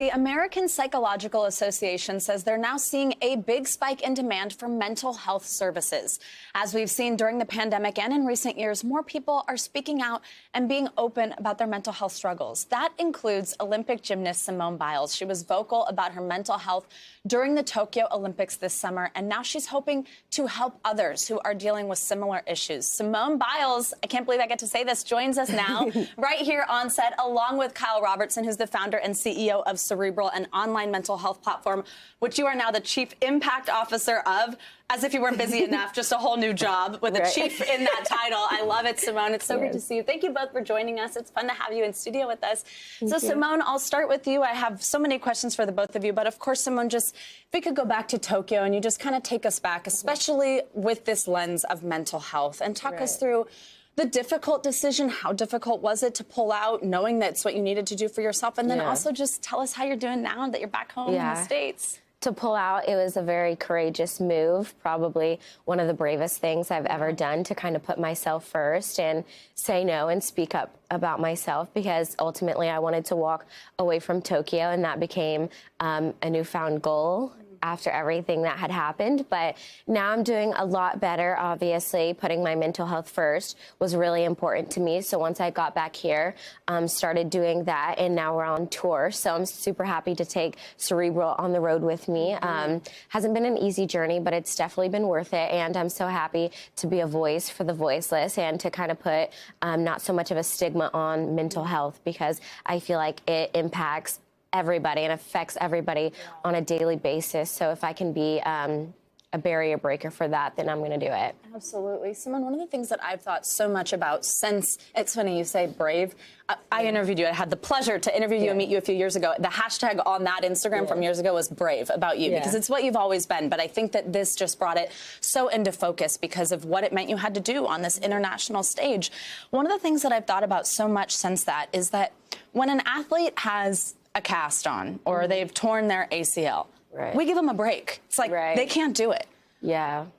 The American Psychological Association says they're now seeing a big spike in demand for mental health services. As we've seen during the pandemic and in recent years, more people are speaking out and being open about their mental health struggles. That includes Olympic gymnast Simone Biles. She was vocal about her mental health during the Tokyo Olympics this summer, and now she's hoping to help others who are dealing with similar issues. Simone Biles, I can't believe I get to say this, joins us now right here on set, along with Kyle Robertson, who's the founder and CEO of Cerebral, an online mental health platform, which you are now the Chief Impact Officer of. As if you weren't busy enough, just a whole new job with a chief in that title. I love it, Simone. It's so great to see you. Thank you both for joining us. It's fun to have you in studio with us. Simone, I'll start with you. I have so many questions for the both of you, but of course, Simone, just if we could go back to Tokyo and you just kind of take us back, especially with this lens of mental health, and talk us through the difficult decision. How difficult was it to pull out, knowing that's what you needed to do for yourself? And then also just tell us how you're doing now that you're back home in the States. To pull out, it was a very courageous move, probably one of the bravest things I've ever done, to kind of put myself first and say no and speak up about myself, because ultimately I wanted to walk away from Tokyo, and that became a newfound goal after everything that had happened. But now I'm doing a lot better. Obviously, putting my mental health first was really important to me. So once I got back here, started doing that, and now we're on tour. So I'm super happy to take Cerebral on the road with me. Hasn't been an easy journey, but it's definitely been worth it. And I'm so happy to be a voice for the voiceless, and to kind of put not so much of a stigma on mental health, because I feel like it impacts everybody and affects everybody on a daily basis. So if I can be a barrier breaker for that, then I'm going to do it. Absolutely. Simone, one of the things that I've thought so much about since, it's funny you say brave, I interviewed you. I had the pleasure to interview you and meet you a few years ago. The hashtag on that Instagram from years ago was brave about you, because it's what you've always been. But I think that this just brought it so into focus because of what it meant you had to do on this international stage. One of the things that I've thought about so much since that is that when an athlete has a cast on or they've torn their ACL, we give them a break. It's like they can't do it.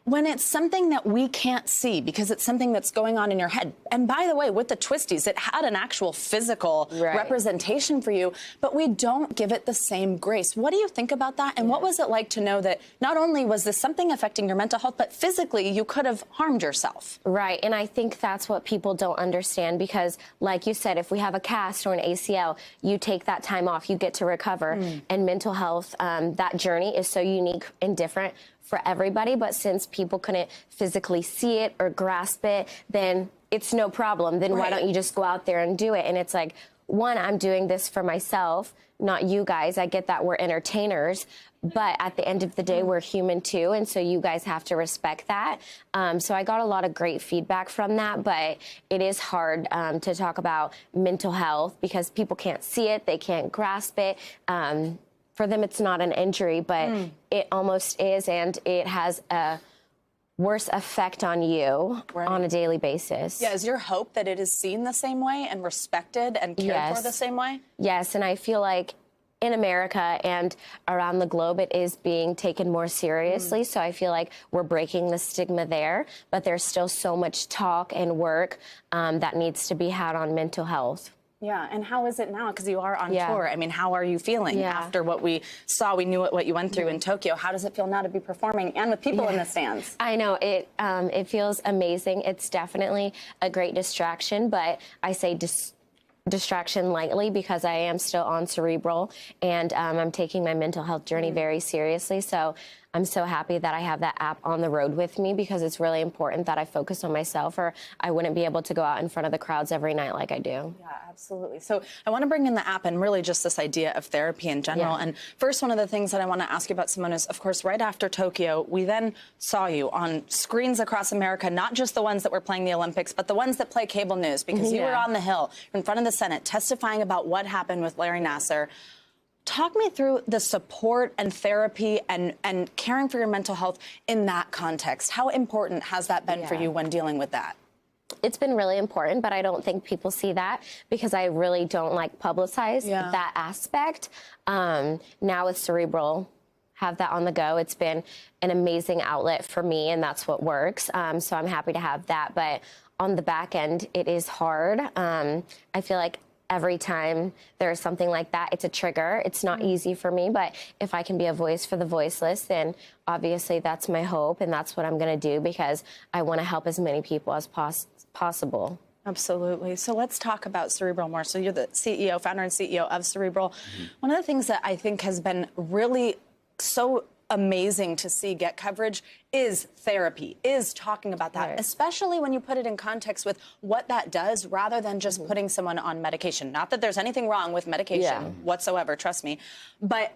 When it's something that we can't see because it's something that's going on in your head. And by the way, with the twisties, it had an actual physical representation for you, but we don't give it the same grace. What do you think about that? And what was it like to know that not only was this something affecting your mental health, but physically you could have harmed yourself? Right. And I think that's what people don't understand, because like you said, if we have a cast or an ACL, you take that time off, you get to recover. And mental health, that journey is so unique and different for everybody. But since people couldn't physically see it or grasp it, then it's no problem. Then why don't you just go out there and do it? And it's like, one, I'm doing this for myself, not you guys. I get that we're entertainers, but at the end of the day, we're human too. And so you guys have to respect that. So I got a lot of great feedback from that, but it is hard to talk about mental health because people can't see it. They can't grasp it. For them, it's not an injury, but it almost is, and it has a worse effect on you on a daily basis. Is your hope that it is seen the same way and respected and cared for the same way? Yes, and I feel like in America and around the globe, it is being taken more seriously. So I feel like we're breaking the stigma there, but there's still so much talk and work that needs to be had on mental health. And how is it now? Because you are on tour. I mean, how are you feeling after what we saw? We knew what you went through in Tokyo. How does it feel now to be performing and with people in the stands? I know it feels amazing. It's definitely a great distraction, but I say distraction lightly because I am still on Cerebral, and I'm taking my mental health journey very seriously. So I'm so happy that I have that app on the road with me, because it's really important that I focus on myself, or I wouldn't be able to go out in front of the crowds every night like I do. Absolutely. So I want to bring in the app and really just this idea of therapy in general. And first, one of the things that I want to ask you about, Simone, is, of course, right after Tokyo, we then saw you on screens across America, not just the ones that were playing the Olympics, but the ones that play cable news, because you were on the Hill in front of the Senate testifying about what happened with Larry Nassar. Talk me through the support and therapy and caring for your mental health in that context. How important has that been for you when dealing with that? It's been really important, but I don't think people see that because I really don't publicize that aspect. Now with Cerebral, have that on the go. It's been an amazing outlet for me, and that's what works. So I'm happy to have that. But on the back end, it is hard. I feel like every time there's something like that, it's a trigger. It's not easy for me, but if I can be a voice for the voiceless, then obviously that's my hope, and that's what I'm going to do because I want to help as many people as possible. Absolutely. So let's talk about Cerebral more. So you're the CEO, founder and CEO of Cerebral. One of the things that I think has been really so amazing to see get coverage is therapy, is talking about that, Right. especially when you put it in context with what that does rather than just putting someone on medication. Not that there's anything wrong with medication whatsoever, trust me. But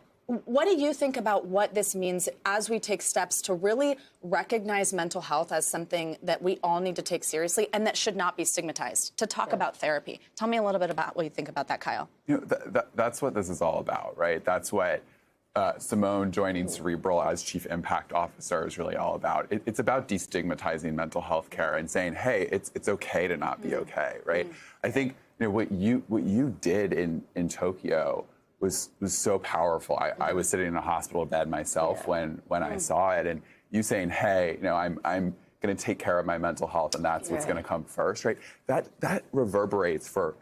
what do you think about what this means as we take steps to really recognize mental health as something that we all need to take seriously and that should not be stigmatized, to talk about therapy? Tell me a little bit about what you think about that, Kyle. You know, that's what this is all about, right? That's what Simone joining Cerebral as Chief Impact Officer is really all about. It's about destigmatizing mental health care and saying, hey, it's okay to not be okay, right? I think what you did in Tokyo was so powerful. I was sitting in a hospital bed myself when I saw it, and you saying, hey, I'm going to take care of my mental health, and that's what's going to come first, right? That reverberates for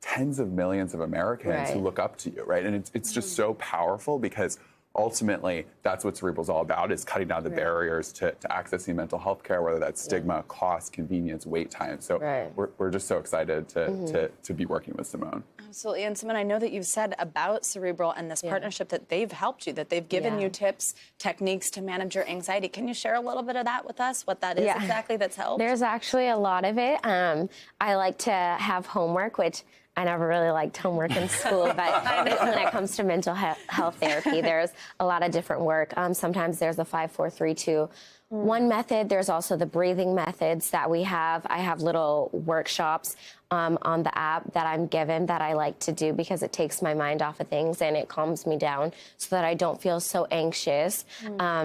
tens of millions of Americans who look up to you, right? And it's just so powerful because ultimately that's what Cerebral's all about, is cutting down the barriers to accessing mental health care, whether that's stigma, cost, convenience, wait time. So we're just so excited to be working with Simone. Absolutely. And Simone, I know that you've said about Cerebral and this partnership that they've helped you, that they've given you tips, techniques to manage your anxiety. Can you share a little bit of that with us, what that is exactly that's helped? There's actually a lot of it. I like to have homework, which I never really liked homework in school, but when it comes to mental health therapy, there's a lot of different work. Sometimes there's a 5, 4, 3, 2, 1 method. There's also the breathing methods that we have. I have little workshops on the app that I'm given that I like to do because it takes my mind off of things and it calms me down so that I don't feel so anxious.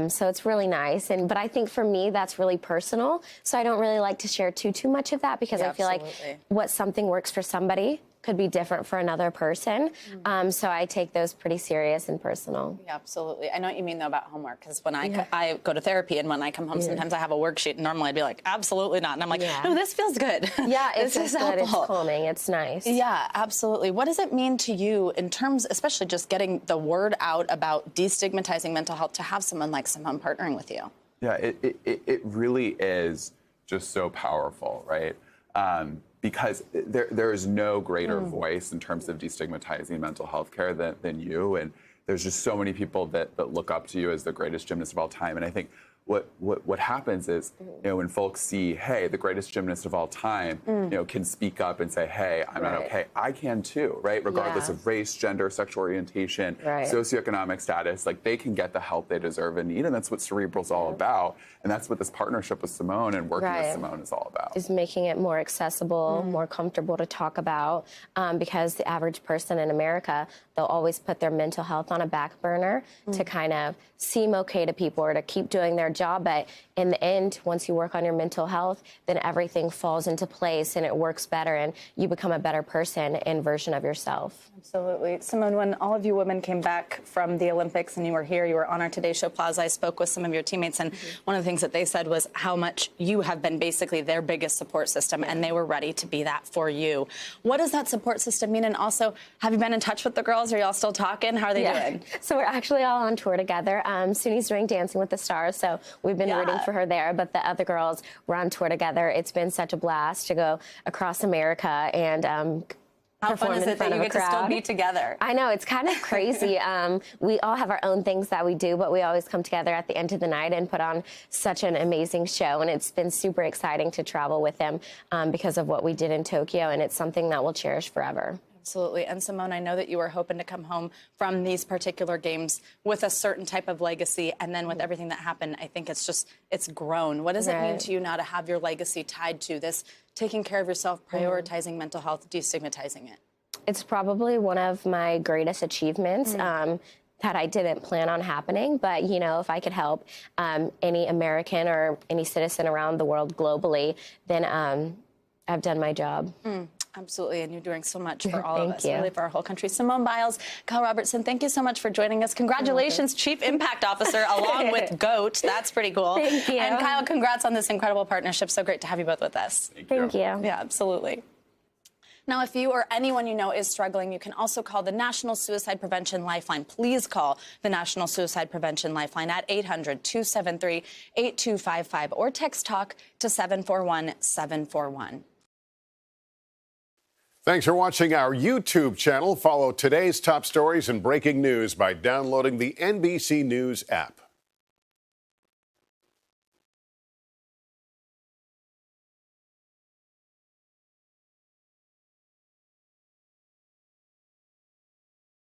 So it's really nice. But I think for me, that's really personal. So I don't really like to share too much of that because I feel like what something works for somebody could be different for another person. So I take those pretty serious and personal. Yeah, absolutely. I know what you mean, though, about homework, because when I go to therapy and when I come home, sometimes I have a worksheet, and normally I'd be like, absolutely not. And I'm like, no, this feels good. Yeah, this is good. helpful. It's calming. It's nice. Yeah, absolutely. What does it mean to you in terms, especially just getting the word out about destigmatizing mental health, to have someone like Simone partnering with you? Yeah, it really is just so powerful, right? Because there is no greater voice in terms of destigmatizing mental health care than you. And there's just so many people that look up to you as the greatest gymnast of all time. And I think what happens is, when folks see, hey, the greatest gymnast of all time, can speak up and say, hey, I'm not okay. I can too, right? Regardless of race, gender, sexual orientation, socioeconomic status, like they can get the help they deserve and need. And that's what Cerebral's all about. And that's what this partnership with Simone and working with Simone is all about. Is making it more accessible, more comfortable to talk about, because the average person in America, they'll always put their mental health on a back burner to kind of seem okay to people or to keep doing their job. But in the end, once you work on your mental health, then everything falls into place and it works better and you become a better person and version of yourself. Absolutely. Simone, when all of you women came back from the Olympics and you were here, you were on our Today Show Plaza, I spoke with some of your teammates, and one of the things that they said was how much you have been basically their biggest support system, and they were ready to be that for you. What does that support system mean? And also, have you been in touch with the girls? Are y'all still talking? How are they doing? So we're actually all on tour together. Suni's doing Dancing with the Stars, so we've been rooting for her there, but the other girls were on tour together. It's been such a blast to go across America and how fun is it that you get to still be together? I know, it's kind of crazy. We all have our own things that we do, but we always come together at the end of the night and put on such an amazing show. And it's been super exciting to travel with them because of what we did in Tokyo. And it's something that we'll cherish forever. Absolutely. And Simone, I know that you were hoping to come home from these particular games with a certain type of legacy. And then with everything that happened, I think it's grown. What does it mean to you now to have your legacy tied to this, taking care of yourself, prioritizing mental health, destigmatizing it? It's probably one of my greatest achievements. That I didn't plan on happening, but if I could help any American or any citizen around the world globally, then I've done my job. Absolutely, and you're doing so much for all of us, really for our whole country. Simone Biles, Kyle Robertson, thank you so much for joining us. Congratulations, Chief Impact Officer, along with GOAT. That's pretty cool. Thank you. And Kyle, congrats on this incredible partnership. So great to have you both with us. Thank you. Yeah, absolutely. Now, if you or anyone you know is struggling, you can also call the National Suicide Prevention Lifeline. Please call the National Suicide Prevention Lifeline at 800-273-8255 or text TALK to 741-741. Thanks for watching our YouTube channel. Follow today's top stories and breaking news by downloading the NBC News app.